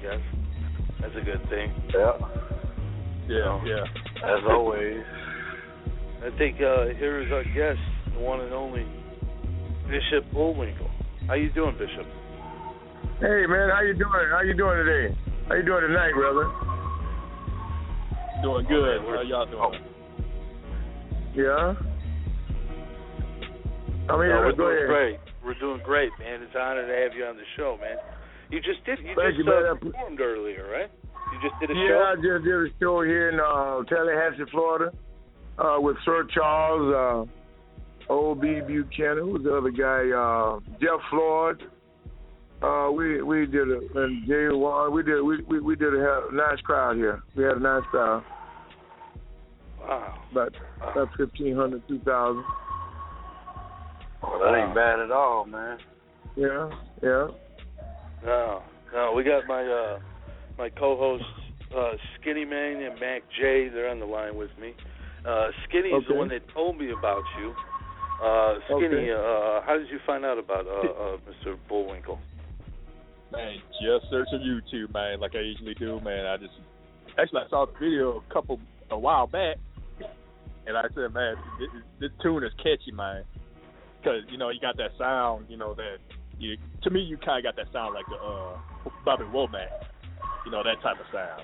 guess. That's a good thing. Yeah. Yeah. As always. I think here is our guest, the one and only Bishop Bullwinkle. How you doing, Bishop? Hey, man, how you doing? How you doing today? How you doing tonight, brother? Doing good. How y'all doing? Yeah? We're doing great. We're doing great, man. It's an honor to have you on the show, man. You just performed earlier, right? You just did a show? Yeah, I just did a show here in Tallahassee, Florida, with Sir Charles, O.B. Buchanan. Who's the other guy? Jeff Floyd. We did it, and J1. We did a nice crowd here. We had a nice crowd. Wow. About 1,500, 2,000. Well, that ain't bad at all, man. Yeah. No, we got my co-hosts, Skinny Man and Mac J. They're on the line with me. Skinny is the one that told me about you. Skinny, how did you find out about Mr. Bullwinkle? Man, just searching YouTube, man, like I usually do, man. I saw the video a while back, and I said, man, this tune is catchy, man. Because, you got that sound, that, to me, you kind of got that sound like the Bobby Womack, that type of sound.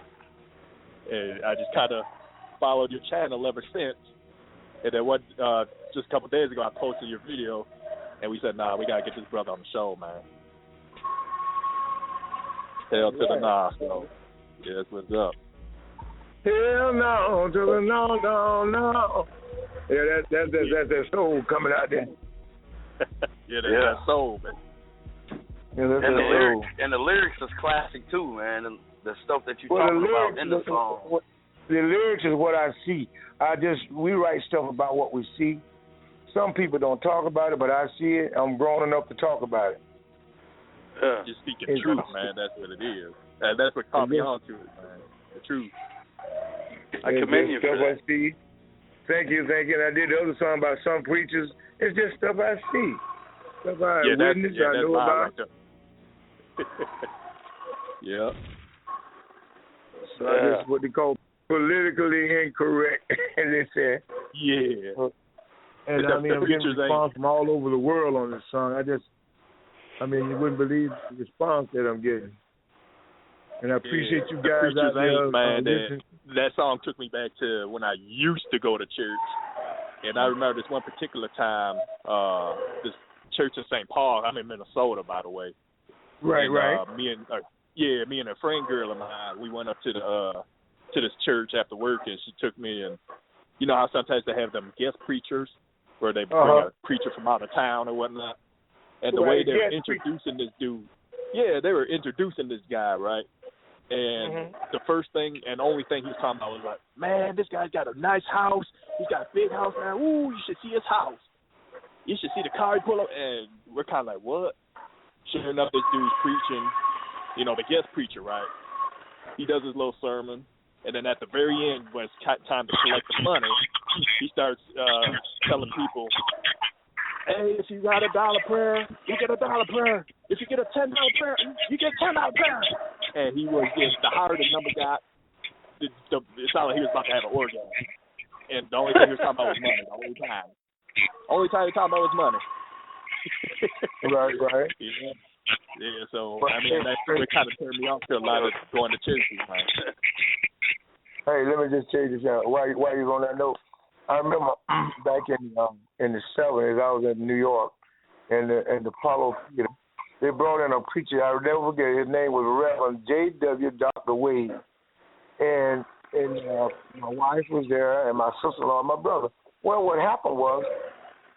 And I just kind of followed your channel ever since. And then just a couple of days ago, I posted your video, and we said, we got to get this brother on the show, man. Hell to the Naw, so yeah, that's what's up. Hell no to the no. Yeah, that's that soul coming out there. That's that soul, man. Yeah, that's and the lyrics is classic too, man. The stuff that you talking about in the song. The lyrics is what I see. We write stuff about what we see. Some people don't talk about it, but I see it. I'm grown enough to talk about it. Just speaking truth, man. That's what it is. And that's what caught me on to it, man. The truth. I commend you for that. I see. Thank you. And I did the other song about some preachers. It's just stuff I see. Stuff I witness, I know about. Right. Yeah. So that's what they call politically incorrect, as they say. Yeah. And I'm getting response from all over the world on this song. You wouldn't believe the response that I'm getting. And I appreciate you guys out there. Man, that song took me back to when I used to go to church. And I remember this one particular time, this church in St. Paul. I'm in Minnesota, by the way. Right. Me and a friend girl of mine, we went up to this church after work, and she took me. And you know how sometimes they have them guest preachers, where they bring a preacher from out of town or whatnot. And the way they were introducing this dude, they were introducing this guy, right? And the first thing and only thing he was talking about was like, man, this guy's got a nice house. He's got a big house, man. Ooh, you should see his house. You should see the car he pulled up. And we're kind of like, what? Sure enough, this dude's preaching, the guest preacher, right? He does his little sermon. And then at the very end, when it's time to collect the money, he starts telling people, hey, if you got $1 prayer, you get $1 prayer. If you get a $10 prayer, you get $10 prayer. And he was just, the higher the number got, it sounded like he was about to have an orgasm. And the only thing he was talking about was money the whole time. Only time he was talking about was money. Right. Yeah, so, that kind of turned me off to a lot of going to churches, man. Hey, let me just tell you this, while you're on that note. I remember back in the 70s, I was in New York, in the Apollo Theater. They brought in a preacher. I'll never forget. His name was Reverend J.W. Dr. Wade, and my wife was there, and my sister-in-law, and my brother. Well, what happened was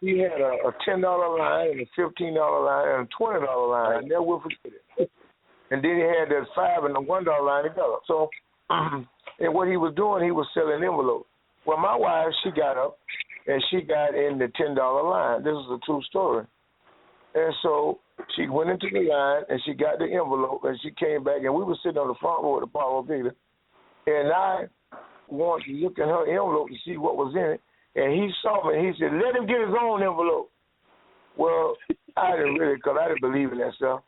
he had a $10 line, and a $15 line, and a $20 line. I never will forget it. And then he had that $5 and the $1 line together. So, and what he was doing, he was selling envelopes. Well, my wife, she got up, and she got in the $10 line. This is a true story. And so she went into the line, and she got the envelope, and she came back, and we were sitting on the front row of the Apollo Theater, and I wanted to look at her envelope to see what was in it, and he saw me, and he said, let him get his own envelope. Well, I didn't really, because I didn't believe in that stuff.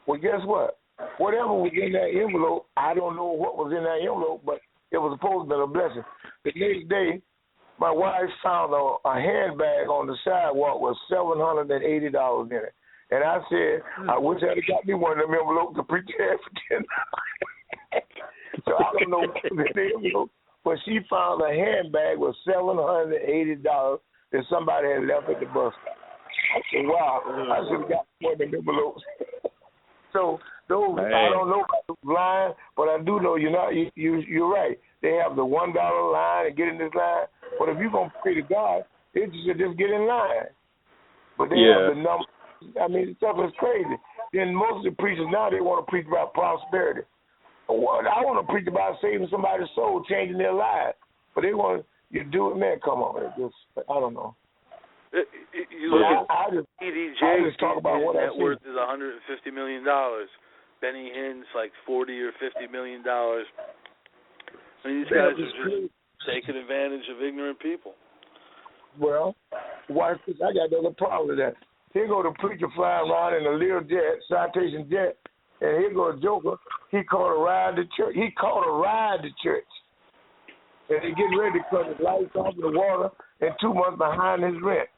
Well, guess what? whatever was in that envelope, I don't know what was in that envelope, but it was supposed to be a blessing. The next day, my wife found a handbag on the sidewalk with $780 in it. And I said, I wish I'd have got me one of them envelopes to preach that for $10. So I don't know what was in the envelope, but she found a handbag with $780 that somebody had left at the bus stop. I said, wow, I should have got one of them envelopes. So those, I don't know about the line, but I do know you're right. They have the $1 line and get in this line. But if you're going to pray to God, they should just get in line. But they have the number. I mean, stuff is crazy. Then most of the preachers now, they want to preach about prosperity. I want to preach about saving somebody's soul, changing their lives. But they want you to do it, man. Come on, man. I don't know. You look at EDJ, just talk about what net worth is $150 million. Benny Hinn's like $40 or $50 million. I mean, these guys are just taking advantage of ignorant people. Well, watch this. I got another problem with that. Here go the preacher flying around in a little jet, citation jet, and here go a joker. He caught a ride to church. And they getting ready to cut his lights off in the water and 2 months behind his rent.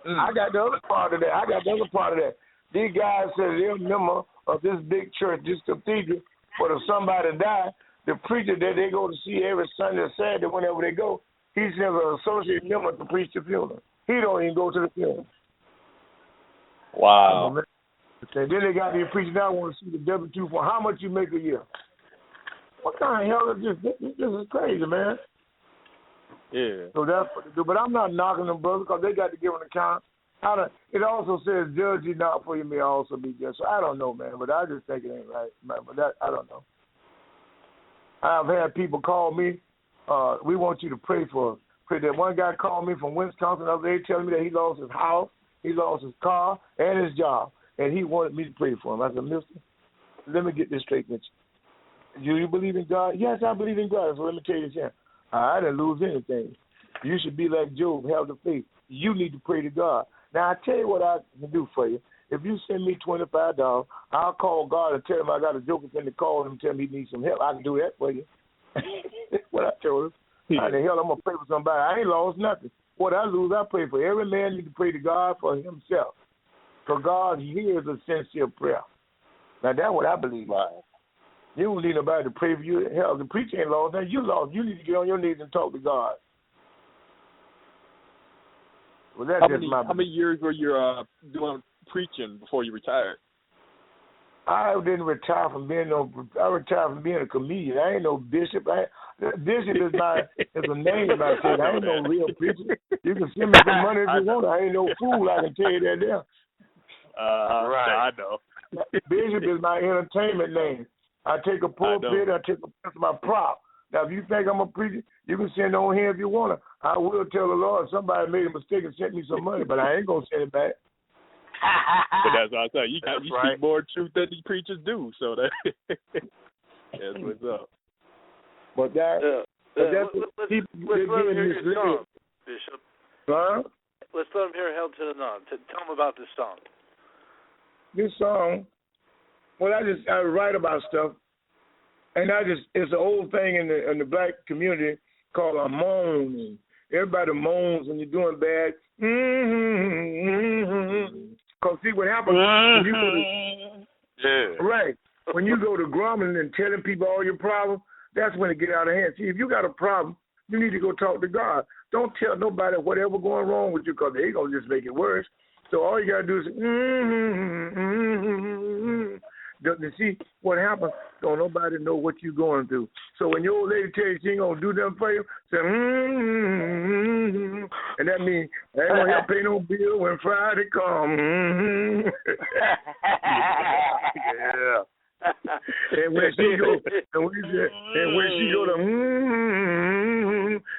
I got the other part of that. These guys said they're a member of this big church, this cathedral, but if somebody died, the preacher that they go to see every Sunday or Saturday, whenever they go, he's never an associate member to preach the funeral. He don't even go to the funeral. Wow. And then they got these preachers now want to see the W-2 for how much you make a year. What kind of hell is this? This is crazy, man. Yeah. So that's what they do. But I'm not knocking them, brother, because they got to give an account. It also says, judge ye not, for you may also be judged. So I don't know, man, but I just think it ain't right. But that, I don't know. I've had people call me, we want you to pray for us. That one guy called me from Wisconsin the other day telling me that he lost his house, he lost his car, and his job, and he wanted me to pray for him. I said, mister, let me get this straight with you. Do you believe in God? Yes, I believe in God. So let me tell you this. I didn't lose anything. You should be like Job, have the faith. You need to pray to God. Now, I tell you what I can do for you. If you send me $25, I'll call God and tell him I got a joker in the call and tell him he needs some help. I can do that for you. That's what I told him. How the hell I'm going to pray for somebody? I ain't lost nothing. What I lose, I pray for. Every man needs to pray to God for himself. Because God hears a sincere prayer. Now, that's what I believe. Right. You don't need nobody to pray for you. Hell, the preacher ain't lost. Now, you lost. You need to get on your knees and talk to God. Well, that's how many years were you doing preaching before you retired? I didn't retire from being I retired from being a comedian. I ain't no bishop. Bishop is a name I said. I ain't no real preacher. You can send me some money if you want. I ain't no fool. I can tell you that there. Right. I know. Bishop is my entertainment name. I take a pulpit. I take my prop. Now, if you think I'm a preacher, you can send on here if you want to. I will tell the Lord somebody made a mistake and sent me some money, but I ain't going to send it back. But that's what I say. You speak more truth than these preachers do, so that's what's up. But that's let's let him hear your song, Bishop. Huh? Let's let him hear Held to the Naw. Tell him about this song. This song, well, I write about stuff, and it's an old thing in the black community called a moan. Everybody moans when you're doing bad. Because see what happens when you go to, right. When you go to grumbling and telling people all your problems, that's when it get out of hand. See, if you got a problem, you need to go talk to God. Don't tell nobody whatever going wrong with you, because they're going to just make it worse. So all you got to do is to see what happens. Don't nobody know what you're going through. So when your old lady tells you she ain't going to do nothing for you, say, and that means I ain't going to help pay no bill when Friday comes. Yeah. And when she go,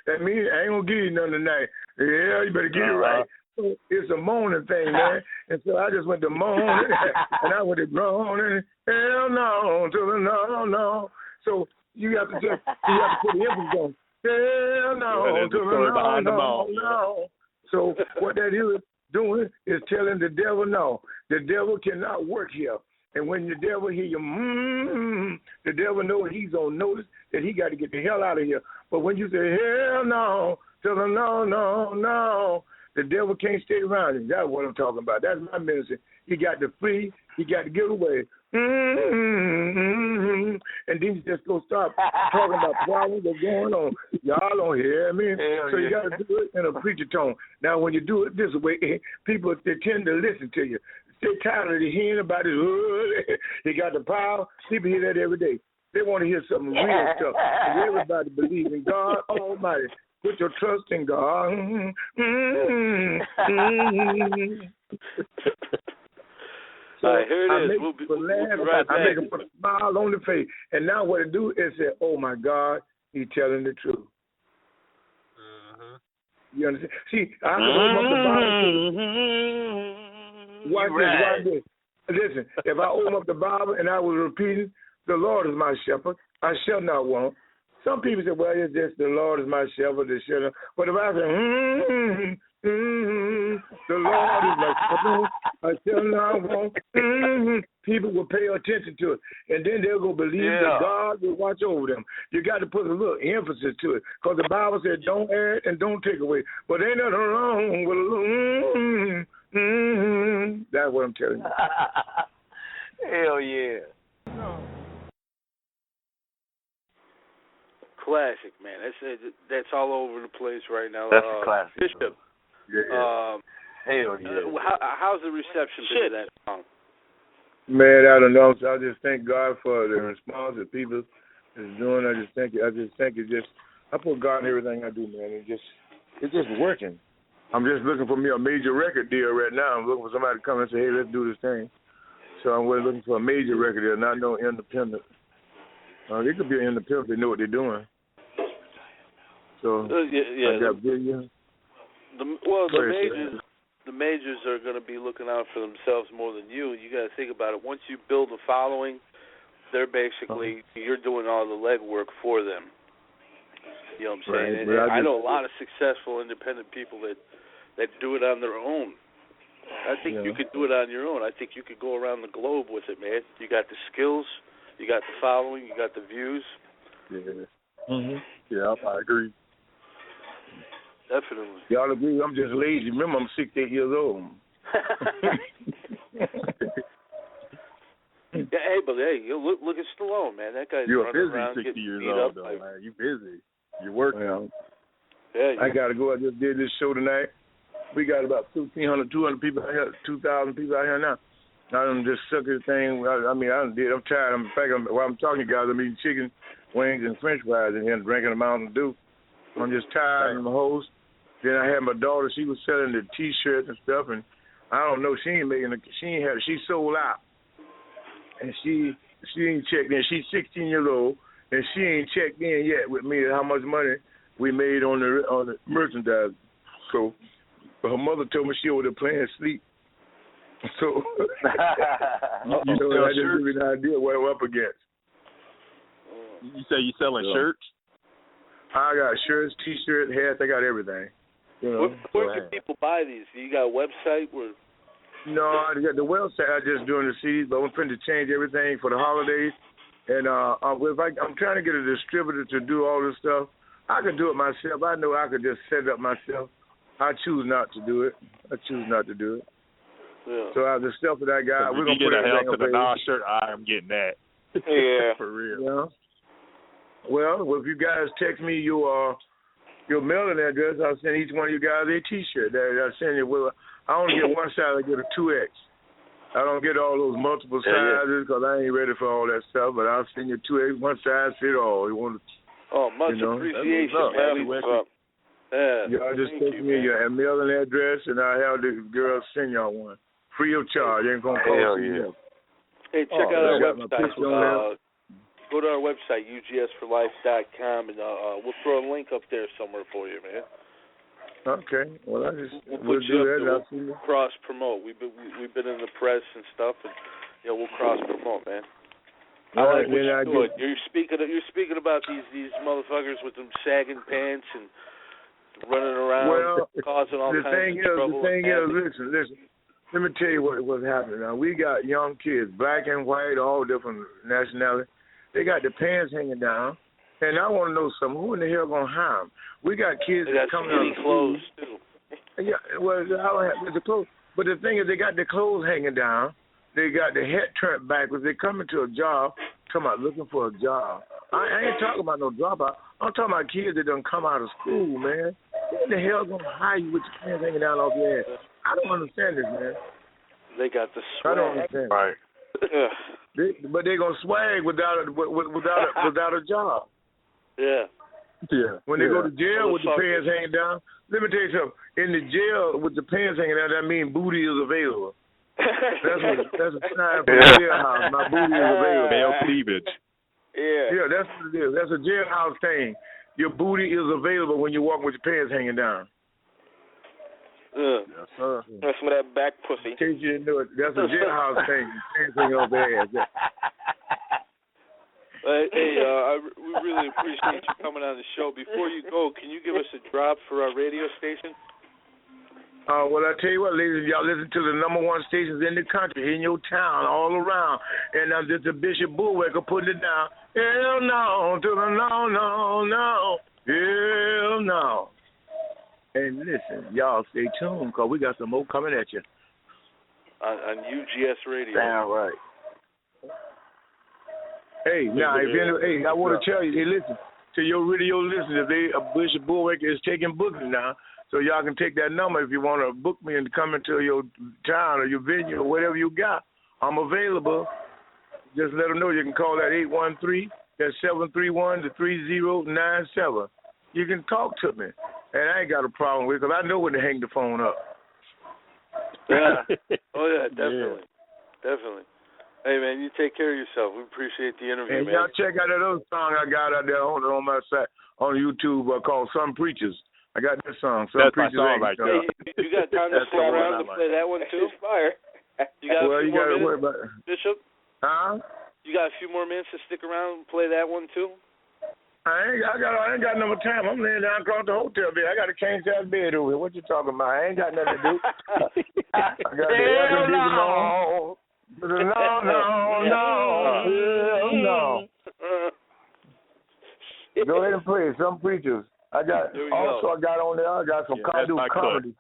that means I ain't going to give you nothing tonight. Yeah, you better get it right. So it's a moaning thing, man. And so I just went to moaning, and I went to groaning. Hell no, to the no. So you have to put the emphasis on. Hell no, to the no. So what that is doing is telling the devil no. The devil cannot work here. And when the devil hear you, the devil knows he's on notice that he got to get the hell out of here. But when you say, hell no, tell him no, no, no, the devil can't stay around you. That's what I'm talking about. That's my ministry. He got to flee. He got to get away. And then you just go start talking about problems that's going on. Y'all don't hear me? So you got to do it in a preacher tone. Now, when you do it this way, people, they tend to listen to you. They're tired of hearing about it. He got the power. People hear that every day. They want to hear some real stuff. And everybody believes in God Almighty. Put your trust in God. So all right, here it is. We'll be right back. I make them put a smile on the face. And now what it do is say, oh, my God, he's telling the truth. You understand? See, I can open up the Bible. Watch this. Listen, if I open up the Bible and I was repeating, the Lord is my shepherd, I shall not want. Some people say, well, it's just the Lord is my shepherd, the shepherd. But if I say, the Lord is my shepherd, I shall not want, people will pay attention to it. And then they'll go believe that God will watch over them. You got to put a little emphasis to it. Because the Bible said, don't add and don't take away. But ain't nothing wrong with a little, that's what I'm telling you. Hell yeah. Classic, man. That's all over the place right now. That's a classic. Bishop. Hell yeah. How's the reception been to that song? Man, I don't know. I just thank God for the response that people is doing. I just think it just. I put God in everything I do, man. It's just working. I'm just looking for me a major record deal right now. I'm looking for somebody to come and say, hey, let's do this thing. So I'm really looking for a major record deal, not no independent. They could be an independent. They know what they're doing. So I got billions. The majors are going to be looking out for themselves more than you. You got to think about it. Once you build a following, they're basically you're doing all the legwork for them. You know what I'm saying? Right. I know a lot of successful independent people that do it on their own. I think you could do it on your own. I think you could go around the globe with it, man. You got the skills, you got the following, you got the views. Yeah, I agree. Definitely. Y'all agree? I'm just lazy. Remember, I'm 68 years old. Hey, look at Stallone, man. That guy's You're running busy around 60 years beat old, up. though, man. You busy. You're working. I got to go. I just did this show tonight. We got about 200 people out here, 2,000 people out here now. I done just suck this thing. I'm tired. In fact, while I'm talking to you guys, I'm eating chicken wings and French fries in here and drinking a Mountain Dew. I'm just tired. I'm a host. Then I had my daughter. She was selling the T-shirts and stuff, and I don't know. She sold out, and she ain't checked in. She's 16 years old, and she ain't checked in yet with me how much money we made on the merchandise. So her mother told me she over there playing sleep. So I just give you an idea what we're up against. You say you selling shirts? I got shirts, T-shirts, hats. I got everything. You know, where can people buy these? You got a website? No, I got the website. I just doing the CDs, but I'm trying to change everything for the holidays. And I'm trying to get a distributor to do all this stuff. I could do it myself. I know I could just set it up myself. I choose not to do it. Yeah. So the stuff that I got, we're gonna put a hell to the Naw shirt. I am getting that. Yeah, for real. Yeah. Well, if you guys text me your mailing address, I'll send each one of you guys a T-shirt. I'll send you. Well, I only get one size. I get a 2X. I don't get all those multiple sizes because I ain't ready for all that stuff. But I'll send you 2X. One size fit all. You want? Much appreciation, man. Y'all just text me your mailing address, and I'll have the girls send y'all one free of charge. Ain't gonna cost you. Hey, check out our website. Go to our website, ugsforlife.com, and we'll throw a link up there somewhere for you, man. Okay. Well, we'll do that. We'll cross promote. We've been in the press and stuff, and we'll cross promote, man. I like what you're doing. You're speaking about these motherfuckers with them sagging pants and running around causing all kinds of trouble. The thing is, listen. Let me tell you what's happening now. We got young kids, black and white, all different nationalities. They got the pants hanging down. And I want to know something. Who in the hell going to hire them? We got kids that coming out of clothes, too. Yeah, well, I don't have the clothes. But the thing is, they got their clothes hanging down. They got their head turned backwards. They come into a job, come out looking for a job. I ain't talking about no dropout. I'm talking about kids that done come out of school, man. Who in the hell going to hire you with your pants hanging down off your head? I don't understand this, man. They got the swag. I don't understand. Right. But they gonna swag without a job. Yeah. Yeah. When they go to jail with the pants hanging down, let me tell you something. In the jail with the pants hanging down, that means booty is available. That's a sign for the jailhouse. My booty is available. Male cleavage. Yeah, that's what it is. That's a jailhouse thing. Your booty is available when you walk with your pants hanging down. Yes, sir. That's some of that back pussy. In case you didn't know it, that's a jailhouse thing. Pants hanging off their ass. We really appreciate you coming on the show. Before you go, can you give us a drop for our radio station? Well, I tell you what, ladies, y'all listen to the number one stations in the country, in your town, all around. And this is Bishop Bullwinkle putting it down. Hell no, to the no, no, no. Hell no. And listen, y'all stay tuned, because we got some more coming at you. On UGS Radio. Damn right. Hey, now, I want to tell you, listen, to your radio listeners, Bishop Bullwinkle is taking booking now, so y'all can take that number if you want to book me and come into your town or your venue or whatever you got. I'm available. Just let them know you can call that 813, that's 731-3097. You can talk to me, and I ain't got a problem with it, because I know when to hang the phone up. Yeah. Oh, yeah, definitely. Yeah. Definitely. Hey, man, you take care of yourself. We appreciate the interview, and man. Y'all check out that other song I got out there on my site on YouTube called Some Preachers. I got this song. Some That's Preachers. my song right there. Hey, you got time to stick around to play that one, too? Fire. You got a few more minutes, worry about it. Bishop? Huh? You got a few more minutes to stick around and play that one, too? I ain't got no time. I'm laying down across the hotel bed. I got a king-size bed over here. What you talking about? I ain't got nothing to do. I got the air conditioning on. No. Go ahead and play Some Preachers. I got on there. I got some comedy.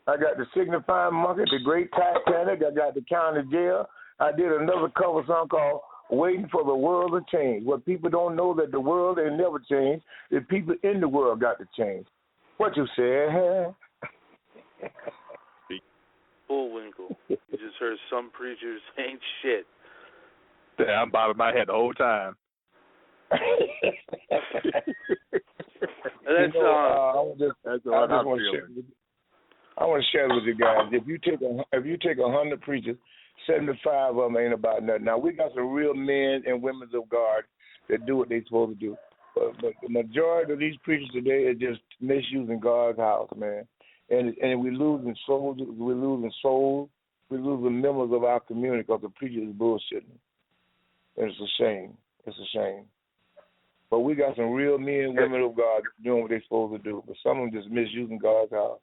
I got the Signifying Monkey, the Great Titanic. I got the County Jail. I did another cover song called Waiting for the World to Change. What people don't know that the world ain't never changed. The people in the world got to change. What you said? Bullwinkle. You just heard Some Preachers ain't shit. I'm bobbing my head the whole time. I want to share with you guys. If you take 100 preachers, 75 of them ain't about nothing. Now we got some real men and women of God that do what they're supposed to do, but the majority of these preachers today are just misusing God's house, man. And we're losing souls. We're losing members of our community because the preacher is bullshitting. And it's a shame. It's a shame. But we got some real men and women of God doing what they're supposed to do. But some of them just misusing God's house.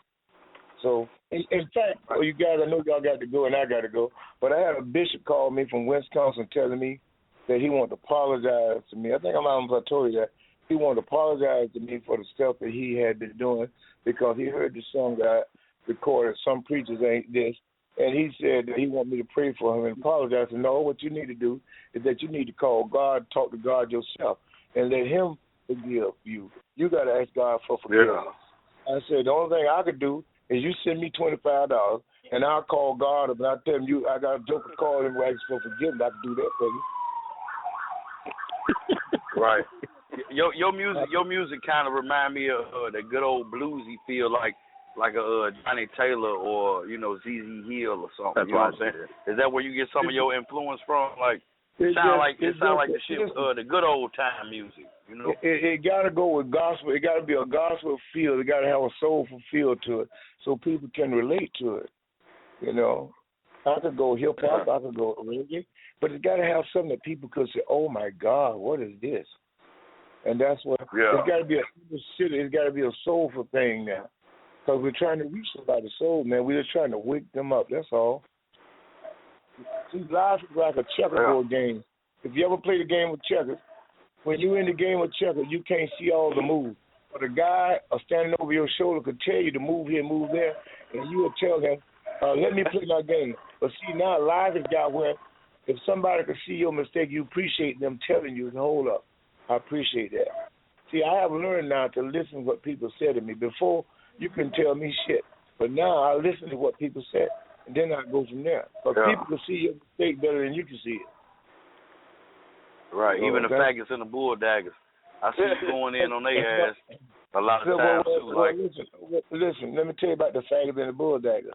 So, in fact, you guys, I know y'all got to go and I got to go. But I had a bishop call me from Wisconsin telling me that he wanted to apologize to me. I think I told you that. He wanted to apologize to me for the stuff that he had been doing because he heard the song that I recorded, Some Preachers Ain't This. And he said that he wanted me to pray for him and apologize. And no, what you need to do is that you need to call God, talk to God yourself, and let him forgive you. You got to ask God for forgiveness. Yeah. I said, the only thing I could do is you send me $25, and I'll call God up, and I'll tell him I got a joker call him and ask for forgiveness. I can do that for you. Right. Your music kind of remind me of the good old bluesy feel, like a Johnny Taylor or ZZ Hill or something. That's you know what I'm saying? Is that where you get some of your influence from? Like it sound like the shit, the good old time music. It gotta go with gospel. It gotta be a gospel feel. It gotta have a soulful feel to it, so people can relate to it. I could go hip hop. I could go reggae, but it gotta have something that people could say, "Oh my God, what is this?" And that's what it's got to be. It's got to be a soulful thing now. Because we're trying to reach somebody's soul, man. We're just trying to wake them up. That's all. See, life is like a checkerboard game. If you ever played a game with checkers, when you're in the game with checkers, you can't see all the moves. But a guy standing over your shoulder could tell you to move here, move there, and you would tell him, let me play my game. But see, now life has got where if somebody could see your mistake, you appreciate them telling you, hold up, I appreciate that. See, I have learned now to listen to what people say to me. Before, you couldn't tell me shit. But now I listen to what people say, and then I go from there. Because people can see your mistake better than you can see it. Right, even the faggots and the bulldaggers. I see you going in on their ass a lot of times, too. Listen, let me tell you about the faggots and the bulldaggers.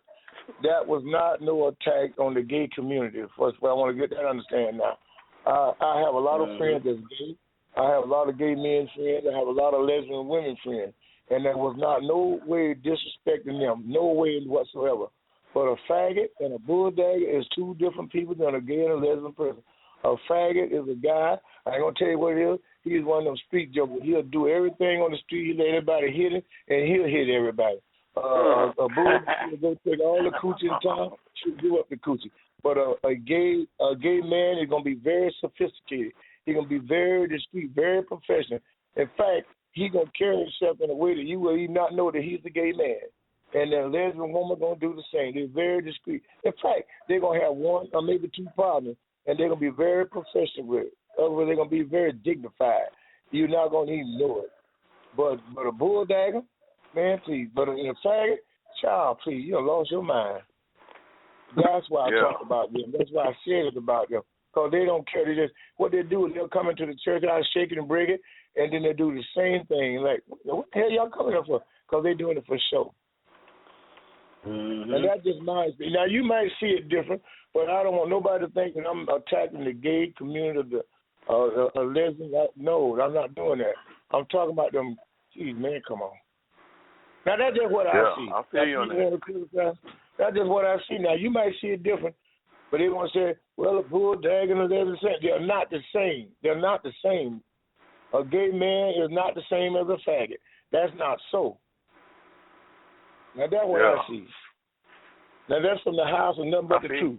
That was not no attack on the gay community. First of all, I want to get that understand now. I have a lot of friends that's gay. I have a lot of gay men friends. I have a lot of lesbian women friends. And there was not no way disrespecting them, no way whatsoever. But a faggot and a bulldagger is two different people than a gay and a lesbian person. A faggot is a guy, I ain't going to tell you what it is, he's one of them street jokers. He'll do everything on the street, he'll let everybody hit him, and he'll hit everybody. A bulldagger will go take all the coochie in town, she'll give up the coochie. But a gay man is going to be very sophisticated. He's going to be very discreet, very professional. In fact, he's going to carry himself in a way that you will even not know that he's the gay man. And the lesbian woman going to do the same. They're very discreet. In fact, they're going to have one or maybe two partners, and they're going to be very professional with it. Otherwise, they're going to be very dignified. You're not going to even know it. But a bulldagger, man, please. But in a faggot, child, please, you done lost your mind. That's why I talk about them. That's why I said it about them. Because they don't care. They just, what they do is they'll come into the church, I'll shake it and break it, and then they do the same thing. Like, what the hell y'all coming up for? Because they're doing it for show. And that's just my experience. Now, you might see it different, but I don't want nobody to think that I'm attacking the gay community, the lesbian. No, I'm not doing that. I'm talking about them. Geez, man, come on. Now, that's just what I see. I feel you on that. That's just what I see. Now, you might see it different, but they want to say, well, a bulldagger and a lesbian, they're not the same. They're not the same. A gay man is not the same as a faggot. That's not so. Now, that's what I see. Now, that's from the house of nothing but the truth.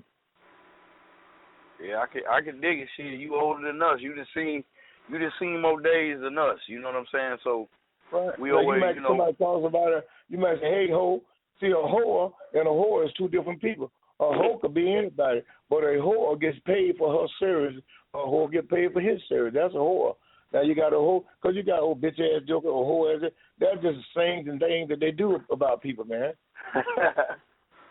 Yeah, I can dig it. Shit, you older than us. You just seen more days than us. You know what I'm saying? So we always, somebody talks about it. You might say, hey, ho. See, a whore and a whore is two different people. A whore could be anybody, but a whore gets paid for her service. A whore gets paid for his service. That's a whore. Now, you got a whore, because you got old bitch-ass joker or whore. That's just things and things that they do about people, man.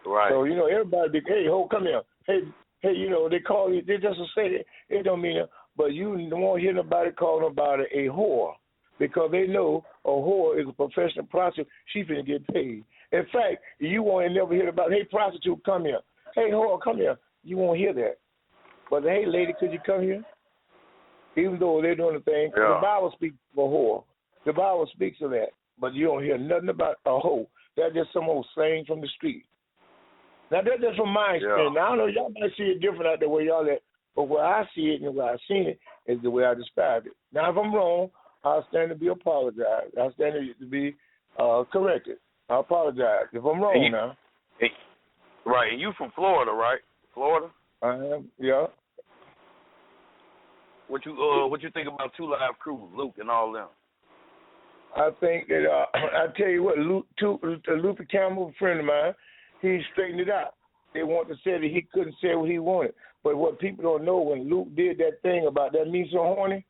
Right. So, everybody be, hey, ho, come here. Hey, they call you, they just say it don't mean it, but you won't hear nobody call nobody a whore because they know a whore is a professional prostitute. She finna get paid. In fact, you won't never hear about, hey, prostitute, come here. Hey, whore, come here. You won't hear that. But, hey, lady, could you come here? Even though they're doing the thing, the Bible speaks of a whore. The Bible speaks of that, but you don't hear nothing about a hoe. That's just some old saying from the street. Now, that's just from my experience. Now, I don't know, y'all might see it different out there where y'all at, but where I see it and where I've seen it is the way I described it. Now, if I'm wrong, I'll stand to be apologized. I'll stand to be corrected. I apologize. If I'm wrong now. Right, and you from Florida, right? Florida? I am, yeah. What you think about Two Live Crew, Luke and all them? I think that I tell you what, Luke Campbell, a friend of mine, he straightened it out. They want to say that he couldn't say what he wanted, but what people don't know, when Luke did that thing about that Me So Horny,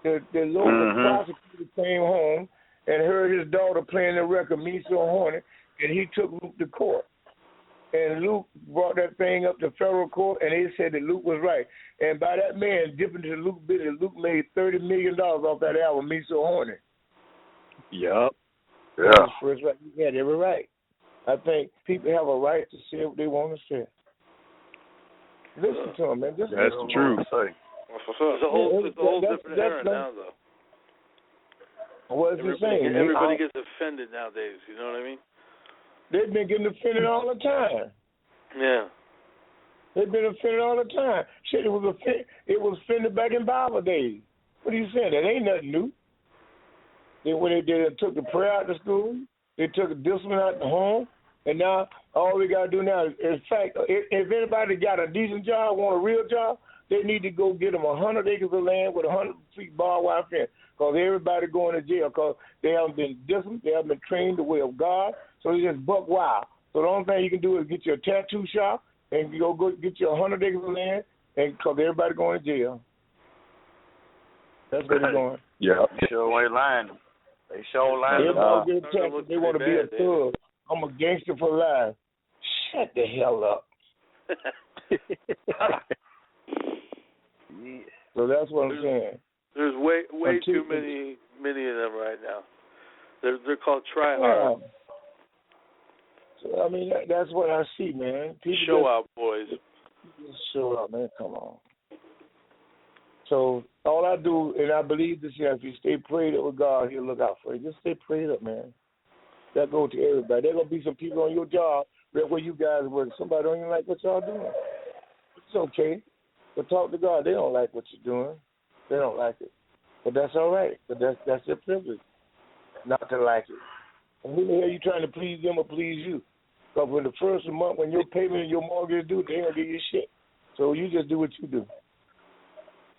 the local prosecutor came home and heard his daughter playing the record Me So Horny, and he took Luke to court. And Luke brought that thing up to federal court, and they said that Luke was right. And by that man dipping into Luke's business, Luke made $30 million off that album, Me So Horny. Yep. Yeah. First right. He had every right. I think people have a right to say what they want to say. Listen to him, man. That's the truth. It's a whole different era now, though. What is he saying? Everybody gets offended nowadays. You know what I mean? They've been getting offended all the time. Yeah. They've been offended all the time. Shit, it was offended back in Bible days. What are you saying? That ain't nothing new. Then when they took the prayer out to school, They took a discipline out the home, and now all we got to do now is, in fact, if anybody got a decent job, want a real job, they need to go get them 100 acres of land with 100 feet barbed wire fence, because everybody going to jail because they haven't been disciplined, they haven't been trained the way of God, so they just buck wild. So the only thing you can do is get you a tattoo shop and you go get you 100 acres of land, and because everybody going to jail. That's where they're going. Yeah. They sure ain't lying. They sure lying. They want to be a thug. I'm a gangster for life. Shut the hell up. Yeah. So that's what I'm saying. There's way too many of them right now. They're called tryhards. So, I mean, that's what I see, man. People show out boys. Just show out, man. Come on. So all I do, and I believe this, if you stay prayed up with God, He'll look out for you. Just stay prayed up, man. That goes to everybody. There gonna be some people on your job where you guys work. Somebody don't even like what y'all doing. It's okay, but talk to God. They don't like what you're doing. They don't like it, but that's all right. But that's their privilege, not to like it. And who the hell you trying to please them or please you? Because when the first month, when your payment and your mortgage is due, they don't give you shit. So you just do what you do.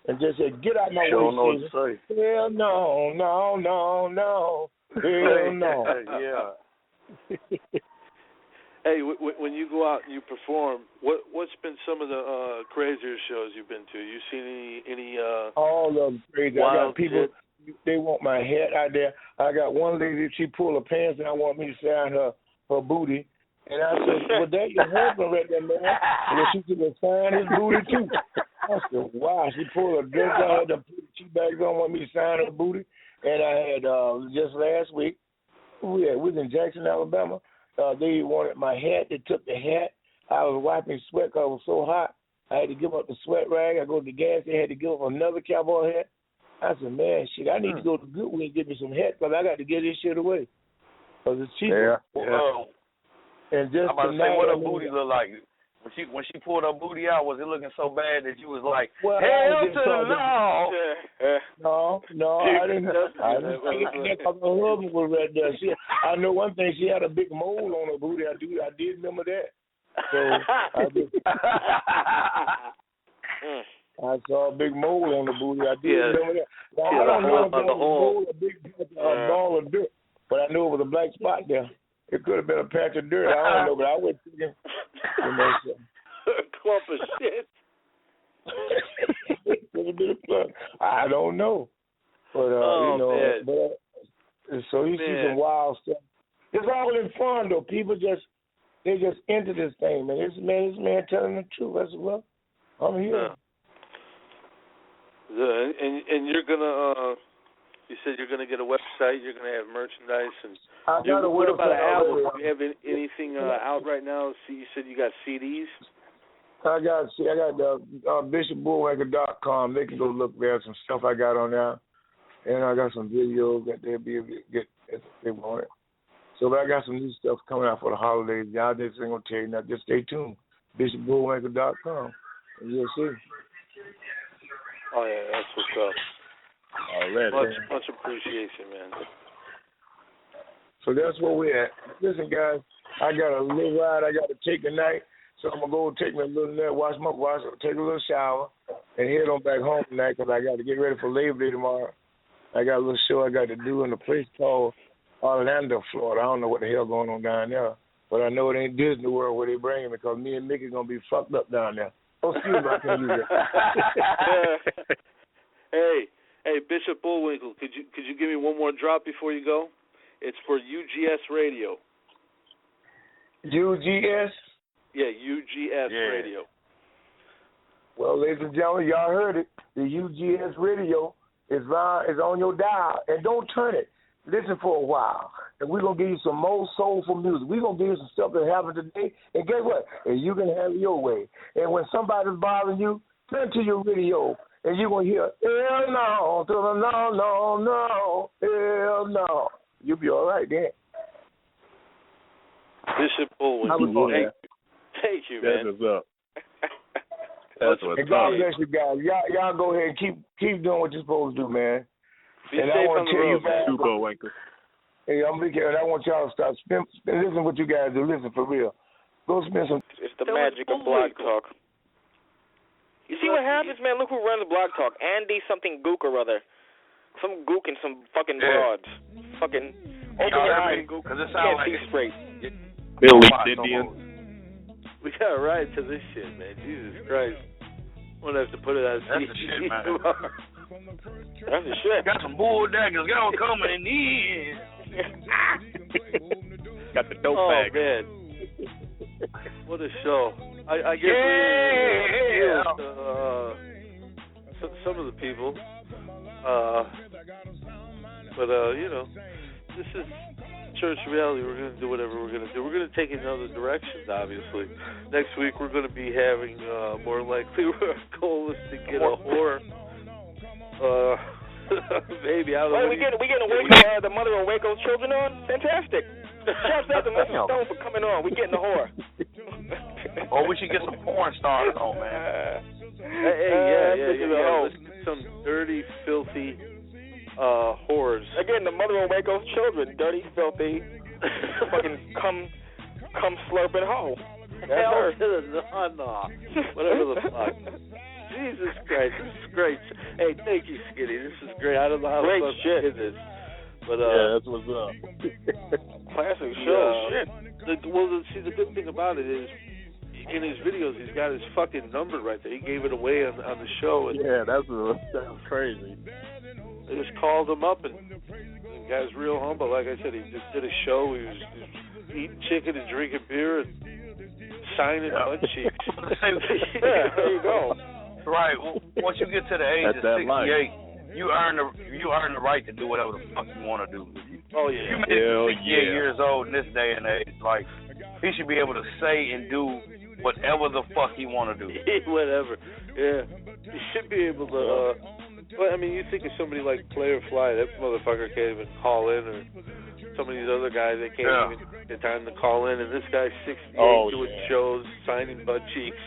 And just say, get out my way, know what to say. Hell no, no, no, no. Hell no. Yeah. Hey, when you go out and you perform, what's been some of the crazier shows you've been to? You seen any all of them crazy. I got people, they want my head out there. I got one lady, she pulled her pants and I want me to sign her booty. And I said, well, that your husband right there, man. And then she could sign his booty, too. I said, wow. She pulled her dress out, had them cheek bags on, want me to sign her booty. And I had, just last week, we was in Jackson, Alabama. They wanted my hat. They took the hat. I was wiping sweat because it was so hot. I had to give up the sweat rag. I go to the gas. They had to give up another cowboy hat. I said, man, shit, I need to go to Goodwill and get me some hats because I got to get this shit away. Because it's cheaper. Yeah. And just I'm about to say, tonight, what her booty look like? When she pulled her booty out, was it looking so bad that you was like, well, hell to the law? No, I didn't. I didn't because her husband was right there. I know one thing. She had a big mole on her booty. I did remember that. So I saw a big mole on the booty. I did remember that. Now, I don't know if it was a mole, a big ball of dirt, but I knew it was a black spot there. It could have been a patch of dirt. I don't know, but I was thinking, a clump of shit. It could have been a clump. I don't know, but so you see some wild stuff. It's all in fun though. People they just into this thing, man. This man telling the truth. I said, well, I'm here. And you're gonna. You said you're going to get a website, you're going to have merchandise, and what about an album? Do you have anything out right now? You said you got CDs? I got BishopBullWinkle.com. They can go look there. Some stuff I got on there, and I got some videos that they'll be able to get if they want it. So I got some new stuff coming out for the holidays. Y'all just ain't going to tell you now. Just stay tuned. BishopBullWinkle.com, and you'll see. Oh, yeah, that's what's up. Much appreciation, man. So that's where we're at. Listen, guys, I got a little ride I got to take tonight, so I'm going to go take me a little nap, take a little shower, and head on back home tonight because I got to get ready for Labor Day tomorrow. I got a little show I got to do in a place called Orlando, Florida. I don't know what the hell going on down there, but I know it ain't Disney World where they bringing me because me and Mickey going to be fucked up down there. Oh, excuse me, I can't use that. Hey, Bishop Bullwinkle, could you give me one more drop before you go? It's for UGS Radio. UGS? Yeah, UGS Radio. Well, ladies and gentlemen, y'all heard it. The UGS Radio is on your dial, and don't turn it. Listen for a while, and we're going to give you some more soulful music. We're going to give you some stuff that happened today, and guess what? And you can have it your way. And when somebody's bothering you, turn to your radio. And you're going to hear, hell no, to the no, no, no, hell no. You'll be all right then. Bishop Bullwinkle. Thank you, man. That's what's up. That's what's up. God bless you guys. Y'all go ahead and keep doing what you're supposed to do, man. Be safe on the road, man. Hey, I'm Vicky, and I want y'all to stop listen what you guys do. Listen for real. Go spend some. It's the magic of Blog Talk. You see what happens, man? Look who runs Blog Talk. Andy something gook or other. Some gook and some fucking broads. Fucking open your eyes, gook. Because it Can't sounds like see straight. Billy Indian. We got to ride to this shit, man. Jesus Christ. I'm going to have to put it on That's the shit, man. That's the shit. Got some bull daggers. Got them coming in here. Got the dope bag. Oh, man. What a show. I guess some of the people. But, you know, this is church reality. We're going to do whatever we're going to do. We're going to take it in other directions, obviously. Next week, we're going to be having, more likely, our goal is to get a whore. Maybe, I don't know. We getting the mother of Waco's children on? Fantastic. Shouts out to Mr. Stone for coming on. We getting a whore. Or we should get some porn stars on, man. Yeah. Let's get some dirty, filthy whores. Again, the mother of Waco's children. Dirty, filthy, fucking cum slurping hoe. Hell to the Naw Naw. Whatever the fuck. Jesus Christ, this is great. Hey, thank you, Skinny. This is great. I don't know how great much shit. Did this, but yeah, that's what's up. Classic show. Shit. See, the good thing about it is, in his videos, he's got his fucking number right there. He gave it away on the show. And yeah, that's crazy. They just called him up, and the guy's real humble. Like I said, he just did a show. He was eating chicken and drinking beer and signing butt cheeks. Yeah, there you go. Right. Once you get to the age of 68, you earn the right to do whatever the fuck you want to do. Oh yeah. You make 68 years old in this day and age, like he should be able to say and do whatever the fuck he want to do. Whatever. Yeah. He should be able to. But I mean, you think of somebody like Player Fly, that motherfucker can't even call in, or some of these other guys, they can't even get time to call in, and this guy's 68 doing shows, signing butt cheeks,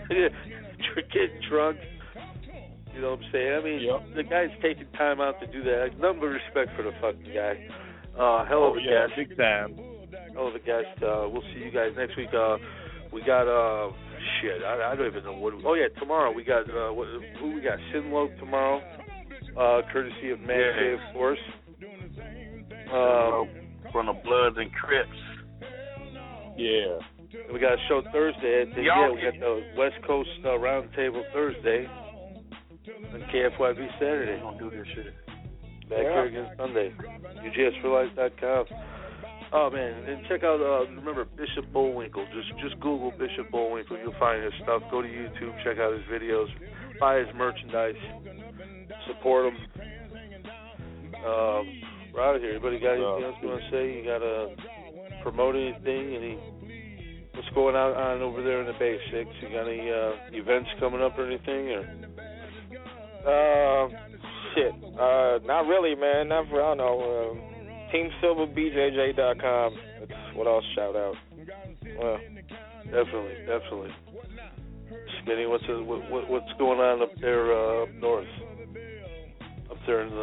getting drunk. You know what I'm saying? I mean, the guy's taking time out to do that. Nothing but respect for the fucking guy. Hell of a guest. Big time. Hell of a guest. We'll see you guys next week. We got shit. I don't even know what. Oh yeah, tomorrow we got who we got? Sinlope tomorrow, courtesy of Matt J, of course. From the Bloods and Crips. Yeah. We got a show Thursday. We got the West Coast Roundtable Thursday. And KFYB Saturday. Don't do this shit. Back here again Sunday. UGSforlife.com. Oh man, and check out remember Bishop Bullwinkle. Just Google Bishop Bullwinkle. You'll find his stuff. Go to YouTube, check out his videos, buy his merchandise, support him. We're out of here. Anybody got anything else you want to say? You got to promote anything? What's going on over there in the Bay 6? You got any events coming up or anything? Shit. Not really, man. I don't know. TeamSilverBJJ.com. That's what I'll shout out. Well, definitely. Skinny, what's going on up there up north? Up there in the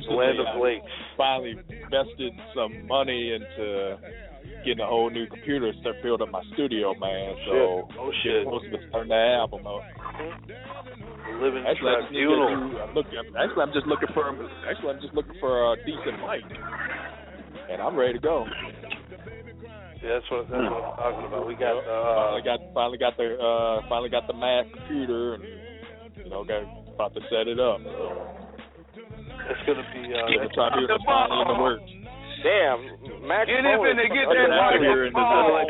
land of lakes. Finally invested some money into getting a whole new computer and start building up my studio, man. So shit. Supposed to start the album up. Living tribunal. I'm just looking for a decent mic, and I'm ready to go. Yeah, that's what I'm talking about. We got finally got the Mac computer, and about to set it up. So it's gonna be finally in the works. Damn, Mac.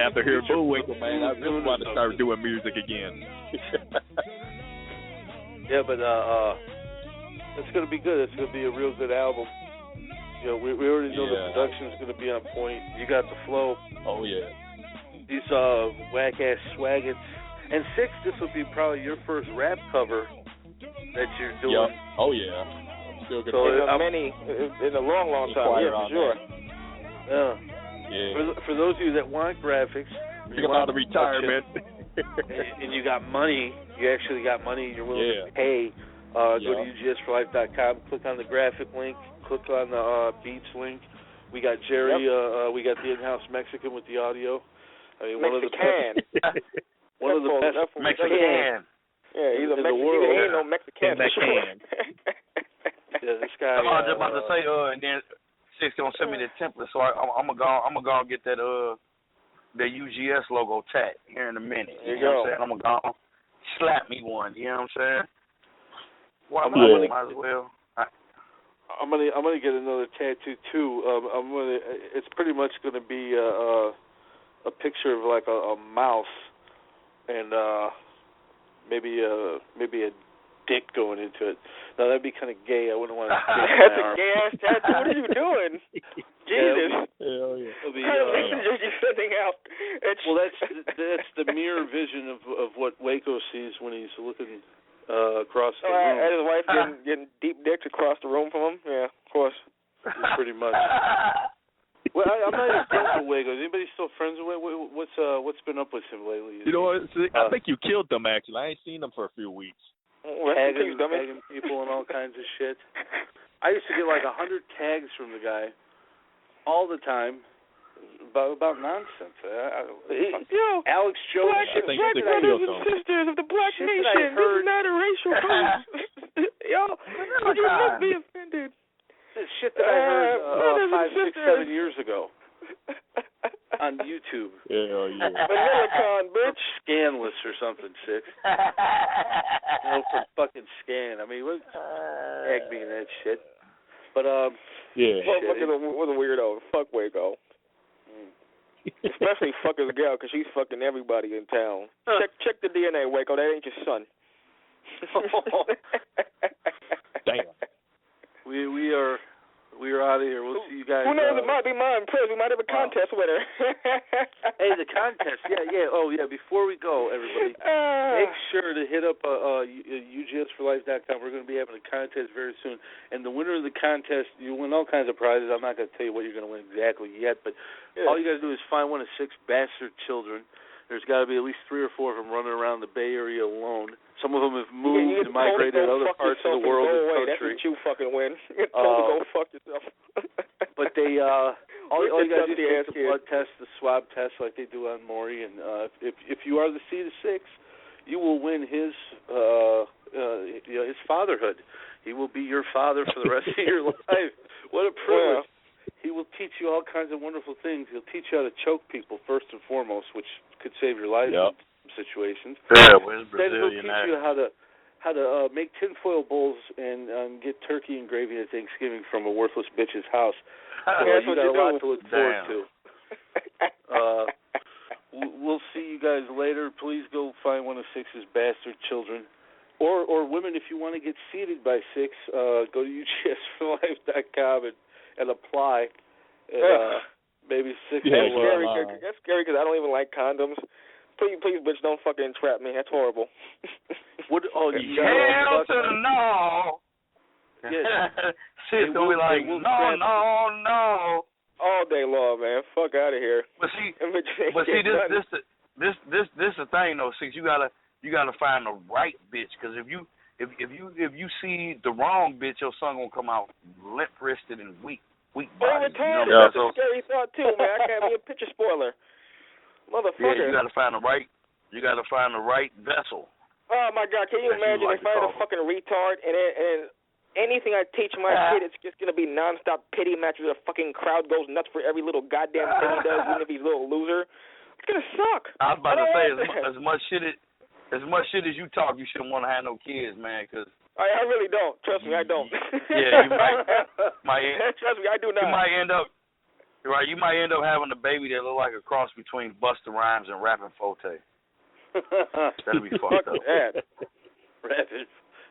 After hearing Bullwinkle, man, I really want to start doing music again. Yeah, but it's going to be good. It's going to be a real good album. We already know the production's going to be on point. You got the flow. Oh, yeah. These whack-ass swaggets. And 6, this will be probably your first rap cover that you're doing. Yep. Oh, yeah. I'm still going to in a long time, for sure. Yeah. For those of you that want graphics, think about the retirement. and you got money, you actually got money, you're willing to pay, go to UGSforlife.com, click on the graphic link, click on the Beats link, We got Jerry. We got the in-house Mexican with the audio. I mean, one of the best Mexican. Yeah, he's a Mexican. He ain't no Mexican. Yeah, this guy. I was just about to say, and then Six gonna send me the template, so I'm gonna go and get that the UGS logo tag here in a minute. You know what I'm saying? I'm gonna go slap me one. You know what I'm saying? Well, might as well. I'm gonna get another tattoo too. It's pretty much gonna be a picture of like a mouse and maybe a dick going into it. Now that'd be kind of gay. I wouldn't want to. That's a gay ass tattoo. What are you doing? Jesus. Hell yeah. What kind of messages are you sending out? Well, that's the mirror vision of what Waco sees when he's looking across the room. And his wife getting deep dicks across the room from him. Yeah, of course. Pretty much. Well, I'm not even friends with Waco. Is anybody still friends with Waco? What's been up with him lately? You know what? I think you killed them, actually. I ain't seen them for a few weeks. Tagging people and all kinds of shit. I used to get like 100 tags from the guy all the time about nonsense. Alex Jones. Black brothers and sisters of the Black Nation. This is not a racial post. Yo, you must be offended. This shit that I heard 5, 6, 7 years ago on YouTube. Yeah. Vanillicon, bitch. Scanless or something, Six. From fucking Scan. I mean, what tag me in that shit. But yeah. Was a weirdo. Fuck Waco. Especially fuck his gal, because she's fucking everybody in town. Check the DNA, Waco. That ain't your son. Damn. We are out of here. We'll see you guys. Who knows? It might be mine, Prince. We might have a contest winner. Hey, the contest. Yeah. Oh, yeah. Before we go, everybody, make sure to hit up UGSforlife.com. We're going to be having a contest very soon. And the winner of the contest, you win all kinds of prizes. I'm not going to tell you what you're going to win exactly yet, but all you got to do is find one of 6 bastard children. There's got to be at least 3 or 4 of them running around the Bay Area alone. Some of them have moved and migrated to other parts of the world and country. That's what you fucking win. You're told to go fuck yourself. But they, all you got to do is take the blood test, the swab test, like they do on Maury. And if you are the seed of 6, you will win his fatherhood. He will be your father for the rest of your life. What a privilege. He will teach you all kinds of wonderful things. He'll teach you how to choke people first and foremost, which could save your life in some situations. Yeah, where's Then he'll Brazilian teach you how to make tinfoil bowls and get turkey and gravy at Thanksgiving from a worthless bitch's house. You got a lot to look forward to. We'll see you guys later. Please go find one of 6's bastard children. Or women, if you want to get seated by 6, go to UGSforlife.com and apply. And, maybe 6 will... That's scary because I don't even like condoms. Please, bitch, don't fucking trap me. That's horrible. Hell to the no. Yes. Shit's gonna be like, no. All day long, man. Fuck out of here. But see, this the thing though. Six, you gotta find the right bitch. Because if you see the wrong bitch, your son gonna come out limp wristed and weak body. That's a scary thought too, man. I can't be a picture spoiler. Motherfucker. Yeah, you gotta find the right vessel. Oh my God, can you imagine if I had a fucking retard and anything I teach my kid, it's just gonna be nonstop pity matches. The fucking crowd goes nuts for every little goddamn thing he does, even if he's a little loser. It's gonna suck. I was about to say as much shit as you talk, you shouldn't want to have no kids, man. Cause I really don't. Trust me, I don't. Yeah, you might trust me, I do not. You might end up having a baby that look like a cross between Busta Rhymes and Rappin' Forte. That'd be fucked up. Rappin'.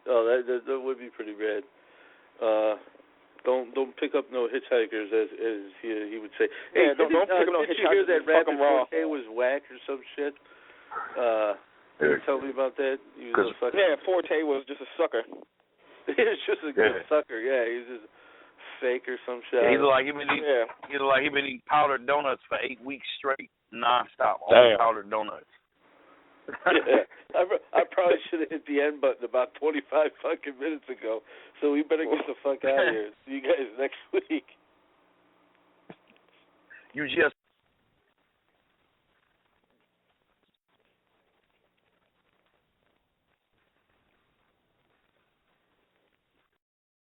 Oh, that would be pretty bad. Don't pick up no hitchhikers, as he would say. Hey, don't pick up no hitchhikers. Did you hear that Rappin' Forte was whack or some shit? Tell me about that. Forte was just a sucker. He was just a good sucker. Yeah, he was just fake or some shit. Yeah, he looked like he been eating powdered donuts for 8 weeks straight, nonstop, on powdered donuts. I probably should have hit the end button about 25 fucking minutes ago. So we better get the fuck out of here. See you guys next week. UGS